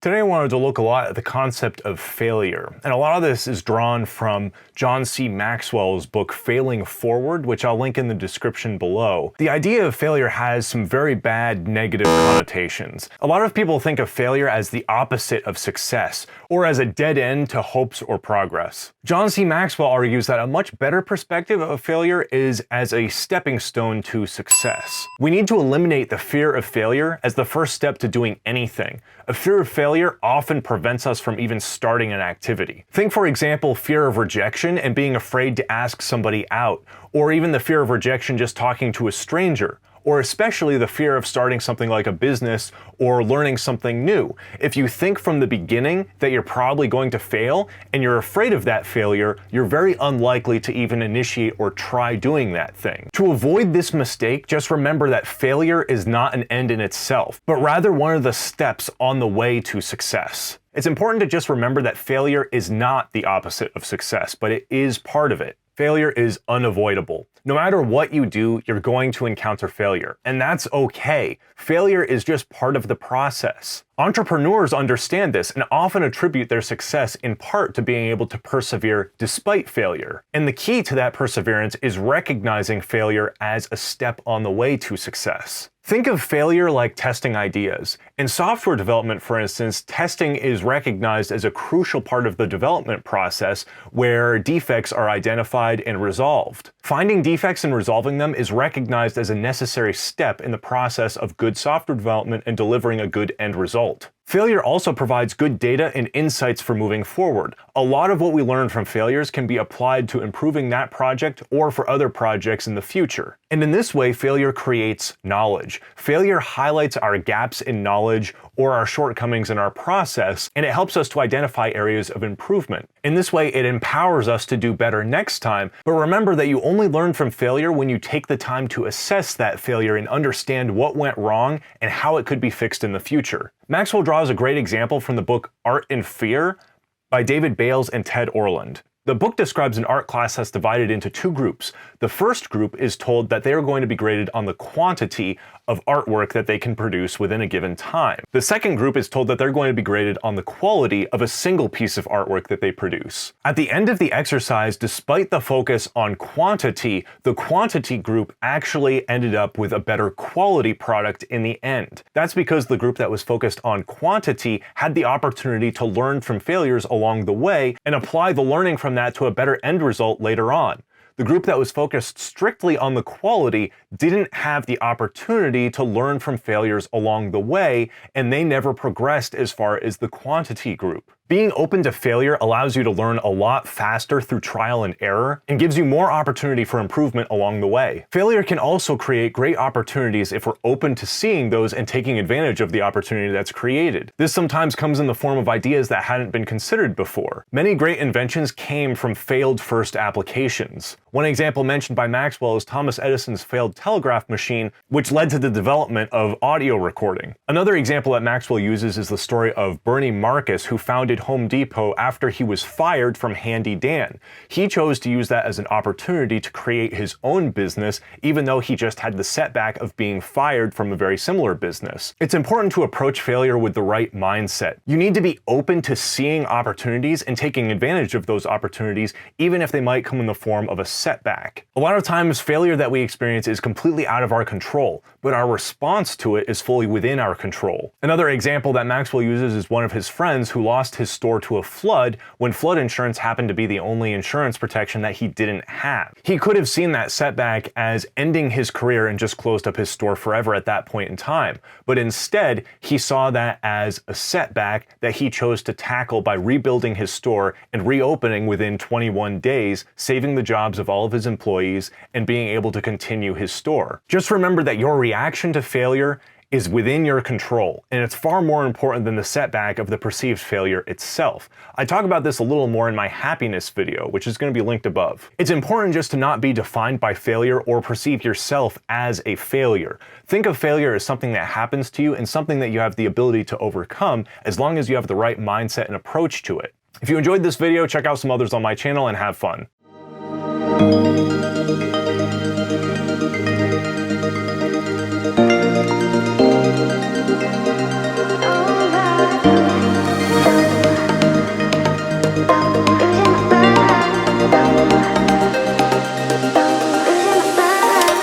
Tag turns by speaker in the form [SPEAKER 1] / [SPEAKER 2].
[SPEAKER 1] Today I wanted to look a lot at the concept of failure, and a lot of this is drawn from John C. Maxwell's book Failing Forward, which I'll link in the description below. The idea of failure has some very bad negative connotations. A lot of people think of failure as the opposite of success, or as a dead end to hopes or progress. John C. Maxwell argues that a much better perspective of failure is as a stepping stone to success. We need to eliminate the fear of failure as the first step to doing anything. A fear of failure often prevents us from even starting an activity. Think, for example, fear of rejection and being afraid to ask somebody out, or even the fear of rejection just talking to a stranger, or especially the fear of starting something like a business or learning something new. If you think from the beginning that you're probably going to fail and you're afraid of that failure, you're very unlikely to even initiate or try doing that thing. To avoid this mistake, just remember that failure is not an end in itself, but rather one of the steps on the way to success. It's important to just remember that failure is not the opposite of success, but it is part of it. Failure is unavoidable. No matter what you do, you're going to encounter failure, and that's okay. Failure is just part of the process. Entrepreneurs understand this and often attribute their success in part to being able to persevere despite failure. And the key to that perseverance is recognizing failure as a step on the way to success. Think of failure like testing ideas. In software development, for instance, testing is recognized as a crucial part of the development process where defects are identified and resolved. Finding defects and resolving them is recognized as a necessary step in the process of good software development and delivering a good end result. Failure also provides good data and insights for moving forward. A lot of what we learn from failures can be applied to improving that project or for other projects in the future. And in this way, failure creates knowledge. Failure highlights our gaps in knowledge or our shortcomings in our process, and it helps us to identify areas of improvement. In this way, it empowers us to do better next time, but remember that you only learn from failure when you take the time to assess that failure and understand what went wrong and how it could be fixed in the future. Maxwell draws a great example from the book Art and Fear by David Bales and Ted Orland. The book describes an art class that's divided into two groups. The first group is told that they are going to be graded on the quantity of artwork that they can produce within a given time. The second group is told that they're going to be graded on the quality of a single piece of artwork that they produce. At the end of the exercise, despite the focus on quantity, the quantity group actually ended up with a better quality product in the end. That's because the group that was focused on quantity had the opportunity to learn from failures along the way and apply the learning from that to a better end result later on. The group that was focused strictly on the quality didn't have the opportunity to learn from failures along the way, and they never progressed as far as the quantity group. Being open to failure allows you to learn a lot faster through trial and error and gives you more opportunity for improvement along the way. Failure can also create great opportunities if we're open to seeing those and taking advantage of the opportunity that's created. This sometimes comes in the form of ideas that hadn't been considered before. Many great inventions came from failed first applications. One example mentioned by Maxwell is Thomas Edison's failed telegraph machine, which led to the development of audio recording. Another example that Maxwell uses is the story of Bernie Marcus, who founded Home Depot after he was fired from Handy Dan. He chose to use that as an opportunity to create his own business, even though he just had the setback of being fired from a very similar business. It's important to approach failure with the right mindset. You need to be open to seeing opportunities and taking advantage of those opportunities, even if they might come in the form of a setback. A lot of times, failure that we experience is completely out of our control, but our response to it is fully within our control. Another example that Maxwell uses is one of his friends who lost his store to a flood when flood insurance happened to be the only insurance protection that he didn't have. He could have seen that setback as ending his career and just closed up his store forever at that point in time, but instead he saw that as a setback that he chose to tackle by rebuilding his store and reopening within 21 days, saving the jobs of all of his employees and being able to continue his store. Just remember that your reaction to failure is within your control, and it's far more important than the setback of the perceived failure itself. I talk about this a little more in my happiness video, which is going to be linked above. It's important just to not be defined by failure or perceive yourself as a failure. Think of failure as something that happens to you and something that you have the ability to overcome as long as you have the right mindset and approach to it. If you enjoyed this video, check out some others on my channel and have fun.